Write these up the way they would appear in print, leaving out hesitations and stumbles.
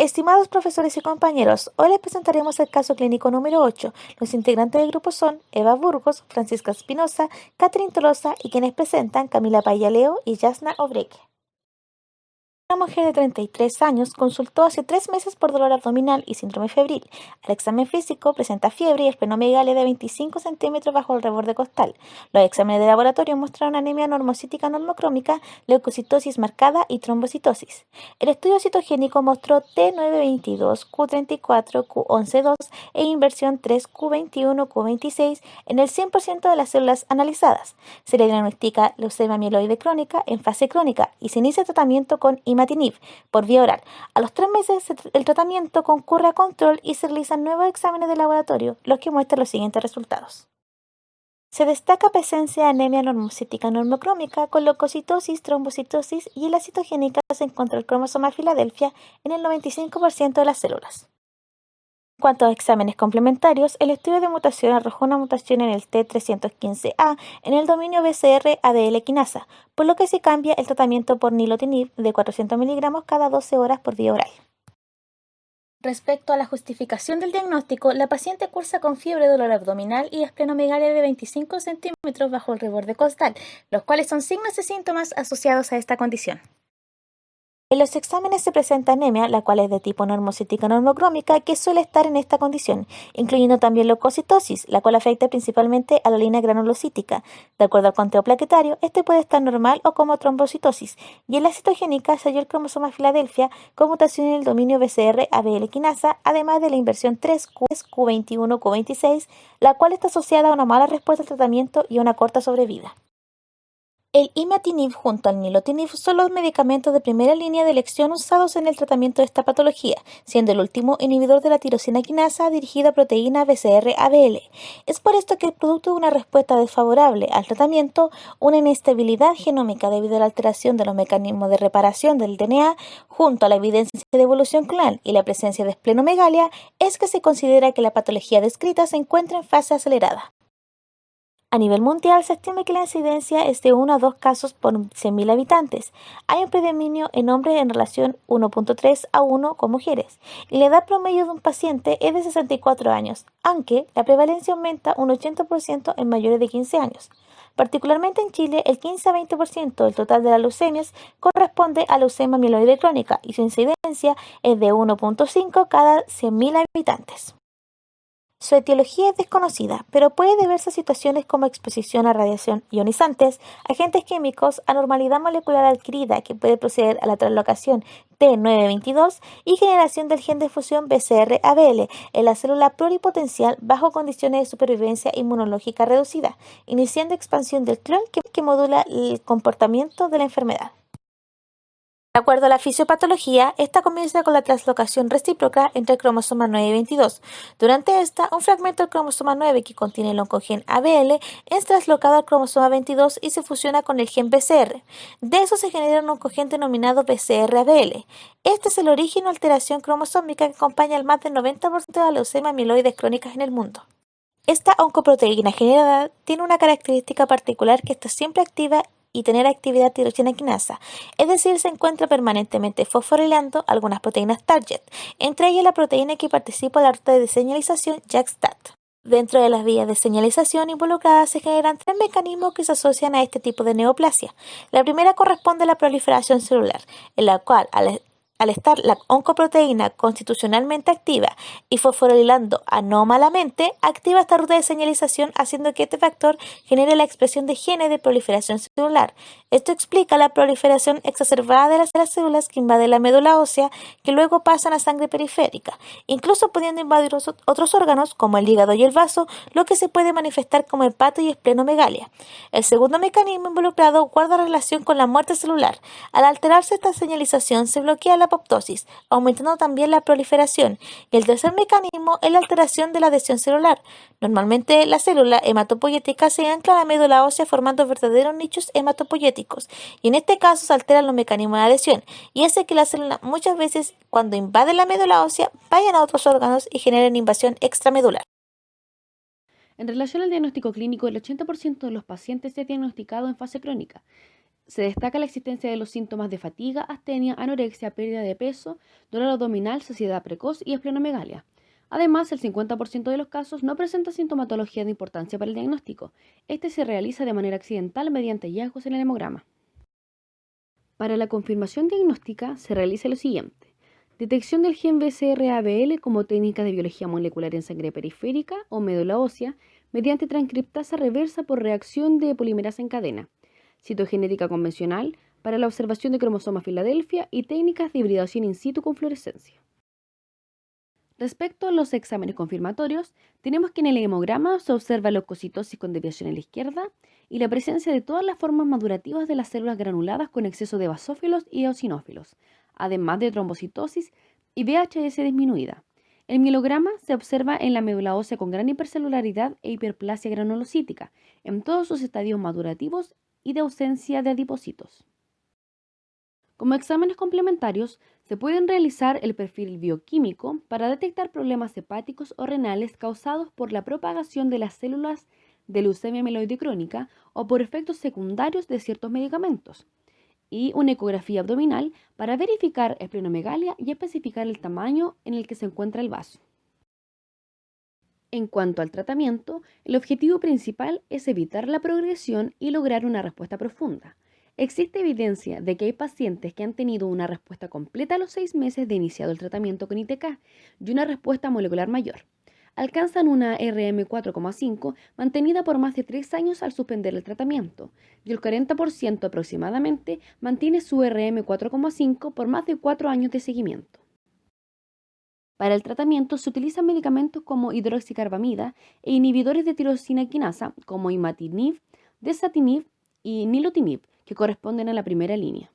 Estimados profesores y compañeros, hoy les presentaremos el caso clínico número 8. Los integrantes del grupo son Eva Burgos, Francisca Espinosa, Catherine Tolosa y quienes presentan Camila Payaleo y Yasna Obreque. Una mujer de 33 años consultó hace 3 meses por dolor abdominal y síndrome febril. Al examen físico presenta fiebre y esplenomegalia de 25 centímetros bajo el reborde costal. Los exámenes de laboratorio mostraron anemia normocítica normocrómica, leucocitosis marcada y trombocitosis. El estudio citogénico mostró T922, Q34, Q112 e inversión 3, Q21, Q26 en el 100% de las células analizadas. Se le diagnostica leucemia mieloide crónica en fase crónica y se inicia tratamiento con imatinib por vía oral. A los 3 meses el tratamiento concurre a control y se realizan nuevos exámenes de laboratorio, los que muestran los siguientes resultados. Se destaca presencia de anemia normocítica normocrómica con leucocitosis, trombocitosis y en la citogénica se encuentra el cromosoma Filadelfia en el 95% de las células. En cuanto a exámenes complementarios, el estudio de mutación arrojó una mutación en el T315A en el dominio BCR-ABL quinasa, por lo que se cambia el tratamiento por nilotinib de 400 mg cada 12 horas por vía oral. Respecto a la justificación del diagnóstico, la paciente cursa con fiebre, dolor abdominal y esplenomegalia de 25 centímetros bajo el reborde costal, los cuales son signos y síntomas asociados a esta condición. En los exámenes se presenta anemia, la cual es de tipo normocítica normocrómica, que suele estar en esta condición, incluyendo también leucocitosis, la cual afecta principalmente a la línea granulocítica. De acuerdo al conteo plaquetario, este puede estar normal o como trombocitosis, y en la citogénica se halló el cromosoma Filadelfia con mutación en el dominio BCR-ABL quinasa, además de la inversión 3Q, Q21, Q26, la cual está asociada a una mala respuesta al tratamiento y a una corta sobrevida. El imatinib junto al nilotinib son los medicamentos de primera línea de elección usados en el tratamiento de esta patología, siendo el último inhibidor de la tirosina quinasa dirigido a proteína BCR-ABL. Es por esto que el producto de una respuesta desfavorable al tratamiento, una inestabilidad genómica debido a la alteración de los mecanismos de reparación del DNA, junto a la evidencia de evolución clonal y la presencia de esplenomegalia, es que se considera que la patología descrita se encuentra en fase acelerada. A nivel mundial se estima que la incidencia es de 1 a 2 casos por 100.000 habitantes. Hay un predominio en hombres en relación 1.3 a 1 con mujeres, y la edad promedio de un paciente es de 64 años, aunque la prevalencia aumenta un 80% en mayores de 15 años. Particularmente en Chile, el 15 a 20% del total de las leucemias corresponde a leucemia mieloide crónica y su incidencia es de 1.5 cada 100.000 habitantes. Su etiología es desconocida, pero puede deberse a situaciones como exposición a radiación ionizantes, agentes químicos, anormalidad molecular adquirida que puede proceder a la translocación T922 y generación del gen de fusión BCR-ABL en la célula pluripotencial bajo condiciones de supervivencia inmunológica reducida, iniciando expansión del clon que modula el comportamiento de la enfermedad. De acuerdo a la fisiopatología, esta comienza con la translocación recíproca entre el cromosoma 9 y 22. Durante esta, un fragmento del cromosoma 9 que contiene el oncogen ABL es traslocado al cromosoma 22 y se fusiona con el gen BCR. De eso se genera un oncogen denominado BCR-ABL. Este es el origen o alteración cromosómica que acompaña al más del 90% de las leucemias mieloides crónicas en el mundo. Esta oncoproteína generada tiene una característica particular que está siempre activa y tener actividad tirosina quinasa, es decir, se encuentra permanentemente fosforilando algunas proteínas target, entre ellas la proteína que participa de la ruta de señalización JAK-STAT. Dentro de las vías de señalización involucradas se generan 3 mecanismos que se asocian a este tipo de neoplasia. La primera corresponde a la proliferación celular, en la cual al estar la oncoproteína constitucionalmente activa y fosforilando anómalamente, activa esta ruta de señalización haciendo que este factor genere la expresión de genes de proliferación celular. Esto explica la proliferación exacerbada de las células que invaden la médula ósea, que luego pasan a sangre periférica, incluso pudiendo invadir otros órganos como el hígado y el vaso, lo que se puede manifestar como hepato y esplenomegalia. El segundo mecanismo involucrado guarda relación con la muerte celular. Al alterarse esta señalización se bloquea la apoptosis, aumentando también la proliferación. Y el tercer mecanismo es la alteración de la adhesión celular. Normalmente la célula hematopoyética se ancla a la médula ósea formando verdaderos nichos hematopoyéticos, y en este caso se alteran los mecanismos de adhesión, y hace que la célula muchas veces cuando invade la médula ósea vayan a otros órganos y generen invasión extramedular. En relación al diagnóstico clínico, el 80% de los pacientes es diagnosticado en fase crónica. se destaca la existencia de los síntomas de fatiga, astenia, anorexia, pérdida de peso, dolor abdominal, saciedad precoz y esplenomegalia. Además, el 50% de los casos no presenta sintomatología de importancia para el diagnóstico. Este se realiza de manera accidental mediante hallazgos en el hemograma. Para la confirmación diagnóstica se realiza lo siguiente. Detección del gen BCR-ABL como técnica de biología molecular en sangre periférica o médula ósea mediante transcriptasa reversa por reacción de polimerasa en cadena. Citogenética convencional para la observación de cromosoma Filadelfia y técnicas de hibridación in situ con fluorescencia. Respecto a los exámenes confirmatorios, tenemos que en el hemograma se observa la leucocitosis con desviación a la izquierda y la presencia de todas las formas madurativas de las células granuladas con exceso de basófilos y eosinófilos, además de trombocitosis y VHS disminuida. El mielograma se observa en la médula ósea con gran hipercelularidad e hiperplasia granulocítica, en todos sus estadios madurativos y de ausencia de adipocitos. Como exámenes complementarios, se pueden realizar el perfil bioquímico para detectar problemas hepáticos o renales causados por la propagación de las células de leucemia mieloide crónica o por efectos secundarios de ciertos medicamentos, y una ecografía abdominal para verificar esplenomegalia y especificar el tamaño en el que se encuentra el vaso. En cuanto al tratamiento, el objetivo principal es evitar la progresión y lograr una respuesta profunda. Existe evidencia de que hay pacientes que han tenido una respuesta completa a los 6 meses de iniciado el tratamiento con ITK y una respuesta molecular mayor. Alcanzan una RM4,5 mantenida por más de 3 años al suspender el tratamiento, y el 40% aproximadamente mantiene su RM4,5 por más de 4 años de seguimiento. Para el tratamiento se utilizan medicamentos como hidroxicarbamida e inhibidores de tirosina quinasa como imatinib, desatinib y nilotinib, que corresponden a la primera línea.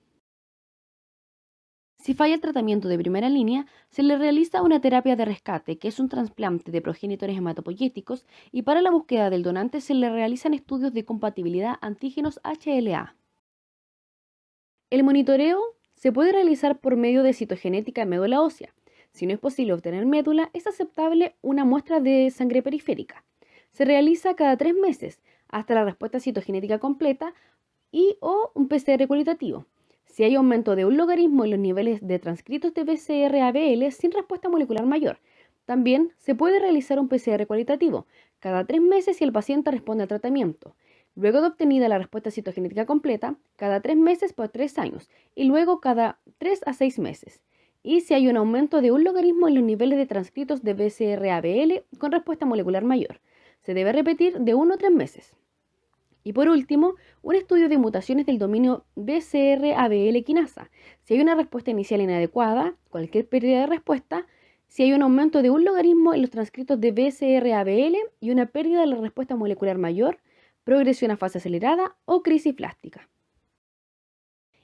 Si falla el tratamiento de primera línea, se le realiza una terapia de rescate, que es un trasplante de progenitores hematopoyéticos, y para la búsqueda del donante se le realizan estudios de compatibilidad antígenos HLA. El monitoreo se puede realizar por medio de citogenética en médula ósea. Si no es posible obtener médula, es aceptable una muestra de sangre periférica. Se realiza cada 3 meses hasta la respuesta citogenética completa y o un PCR cualitativo. Si hay aumento de un logaritmo en los niveles de transcritos de BCR-ABL sin respuesta molecular mayor, también se puede realizar un PCR cualitativo cada 3 meses si el paciente responde al tratamiento. Luego de obtenida la respuesta citogenética completa, cada 3 meses por 3 años y luego cada 3 a 6 meses. Y si hay un aumento de un logaritmo en los niveles de transcritos de BCR-ABL con respuesta molecular mayor, se debe repetir de 1 a 3 meses. Y por último, un estudio de mutaciones del dominio BCR-ABL quinasa. Si hay una respuesta inicial inadecuada, cualquier pérdida de respuesta, si hay un aumento de un logaritmo en los transcritos de BCR-ABL y una pérdida de la respuesta molecular mayor, progresión a fase acelerada o crisis plástica.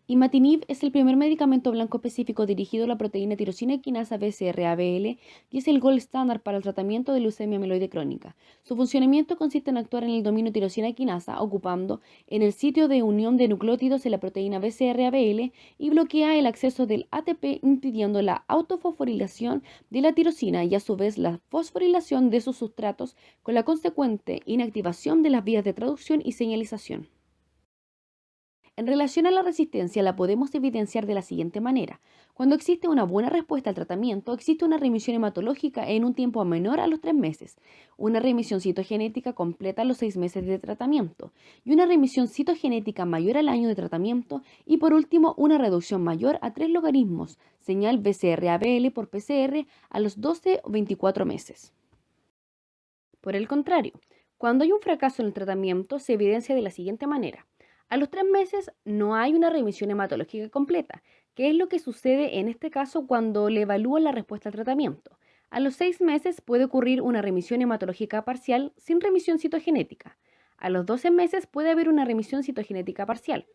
Imatinib es el primer medicamento blanco específico dirigido a la proteína tirosina quinasa BCR-ABL y es el gold standard para el tratamiento de leucemia mieloide crónica. Su funcionamiento consiste en actuar en el dominio tirosina quinasa, ocupando en el sitio de unión de nucleótidos en la proteína BCR-ABL y bloquea el acceso del ATP, impidiendo la autofosforilación de la tirosina y a su vez la fosforilación de sus sustratos, con la consecuente inactivación de las vías de traducción y señalización. En relación a la resistencia, la podemos evidenciar de la siguiente manera. Cuando existe una buena respuesta al tratamiento, existe una remisión hematológica en un tiempo menor a los 3 meses, una remisión citogenética completa a los 6 meses de tratamiento y una remisión citogenética mayor al año de tratamiento y por último una reducción mayor a 3 logaritmos, señal BCR-ABL por PCR a los 12 o 24 meses. Por el contrario, cuando hay un fracaso en el tratamiento, se evidencia de la siguiente manera. A los 3 meses no hay una remisión hematológica completa, que es lo que sucede en este caso cuando le evalúan la respuesta al tratamiento. A los 6 meses puede ocurrir una remisión hematológica parcial sin remisión citogenética. A los 12 meses puede haber una remisión citogenética parcial.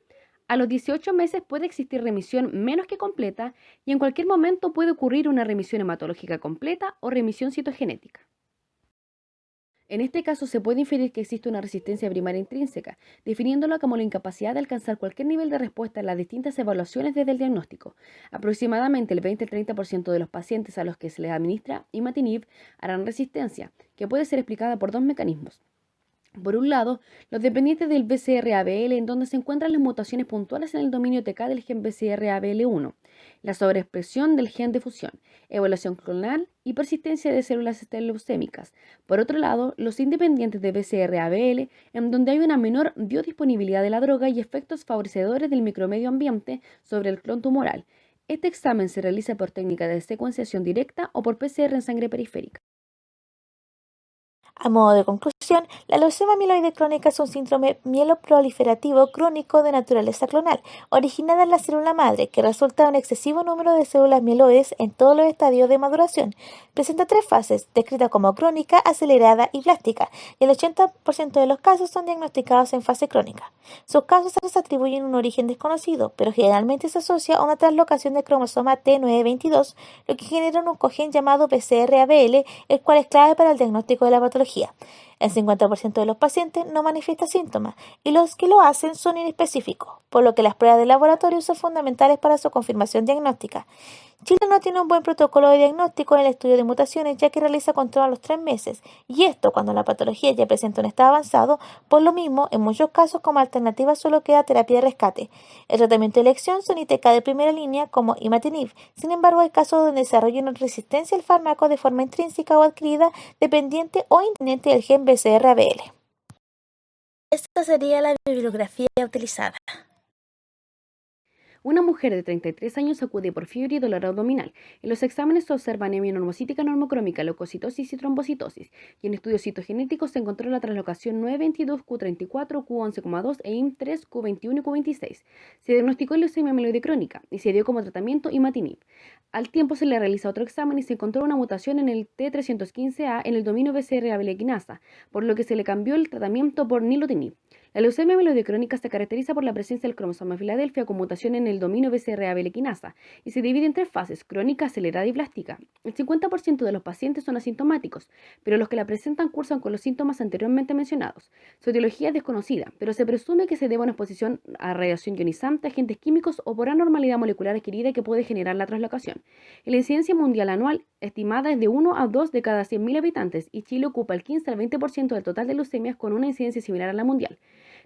A los 18 meses puede existir remisión menos que completa y en cualquier momento puede ocurrir una remisión hematológica completa o remisión citogenética. En este caso se puede inferir que existe una resistencia primaria intrínseca, definiéndola como la incapacidad de alcanzar cualquier nivel de respuesta en las distintas evaluaciones desde el diagnóstico. Aproximadamente el 20 al 30% de los pacientes a los que se les administra imatinib harán resistencia, que puede ser explicada por dos mecanismos. Por un lado, los dependientes del BCR-ABL, en donde se encuentran las mutaciones puntuales en el dominio TK del gen BCR-ABL1, la sobreexpresión del gen de fusión, evaluación clonal y persistencia de células leucémicas. Por otro lado, los independientes de BCR-ABL, en donde hay una menor biodisponibilidad de la droga y efectos favorecedores del micromedio ambiente sobre el clon tumoral. Este examen se realiza por técnica de secuenciación directa o por PCR en sangre periférica. A modo de conclusión, la leucemia amiloide crónica es un síndrome mieloproliferativo crónico de naturaleza clonal, originada en la célula madre, que resulta de un excesivo número de células mieloides en todos los estadios de maduración. Presenta tres fases, descritas como crónica, acelerada y blástica, y el 80% de los casos son diagnosticados en fase crónica. Sus casos se atribuyen un origen desconocido, pero generalmente se asocia a una translocación del cromosoma T922, lo que genera un oncogen llamado BCR-ABL, el cual es clave para el diagnóstico de la patología. El 50% de los pacientes no manifiesta síntomas y los que lo hacen son inespecíficos, por lo que las pruebas de laboratorio son fundamentales para su confirmación diagnóstica. Chile no tiene un buen protocolo de diagnóstico en el estudio de mutaciones, ya que realiza control a los 3 meses, y esto cuando la patología ya presenta un estado avanzado. Por lo mismo, en muchos casos como alternativa solo queda terapia de rescate. El tratamiento de elección son ITK de primera línea como imatinib. Sin embargo, hay casos donde desarrolla una resistencia al fármaco de forma intrínseca o adquirida, dependiente o independiente del gen BCR-ABL. Esta sería la bibliografía utilizada. Una mujer de 33 años acude por fiebre y dolor abdominal. En los exámenes se observa anemia normocítica normocrómica, leucocitosis y trombocitosis, y en estudios citogenéticos se encontró la translocación 922, Q34, Q11,2 e IM3, Q21 y Q26. Se diagnosticó leucemia amiloide crónica y se dio como tratamiento imatinib. Al tiempo se le realiza otro examen y se encontró una mutación en el T315A en el dominio BCR-ABL quinasa, por lo que se le cambió el tratamiento por nilotinib. La leucemia amiloide crónica se caracteriza por la presencia del cromosoma Filadelfia con mutación en el dominio BCR-ABL quinasa y se divide en tres fases: crónica, acelerada y blástica. El 50% de los pacientes son asintomáticos, pero los que la presentan cursan con los síntomas anteriormente mencionados. Su etiología es desconocida, pero se presume que se debe a una exposición a radiación ionizante, agentes químicos o por anormalidad molecular adquirida que puede generar la translocación. La incidencia mundial anual estimada es de 1 a 2 de cada 100.000 habitantes y Chile ocupa el 15 al 20% del total de leucemias con una incidencia similar a la mundial.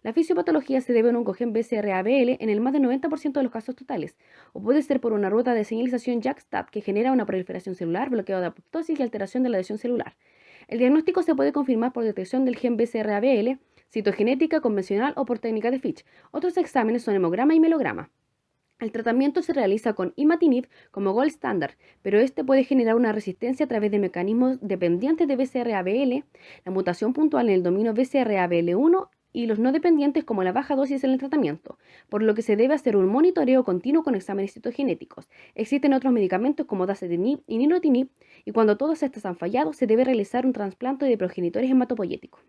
La fisiopatología se debe a un oncogen BCR-ABL en el más del 90% de los casos totales, o puede ser por una ruta de señalización JAK-STAT que genera una proliferación celular, bloqueo de apoptosis y alteración de la adhesión celular. El diagnóstico se puede confirmar por detección del gen BCR-ABL, citogenética convencional o por técnica de Fitch. Otros exámenes son hemograma y melograma. El tratamiento se realiza con imatinib como gold standard, pero este puede generar una resistencia a través de mecanismos dependientes de BCR-ABL, la mutación puntual en el dominio BCR-ABL1 y los no dependientes como la baja dosis en el tratamiento, por lo que se debe hacer un monitoreo continuo con exámenes citogenéticos. Existen otros medicamentos como dasatinib y nilotinib, y cuando todos estos han fallado, se debe realizar un trasplante de progenitores hematopoyéticos.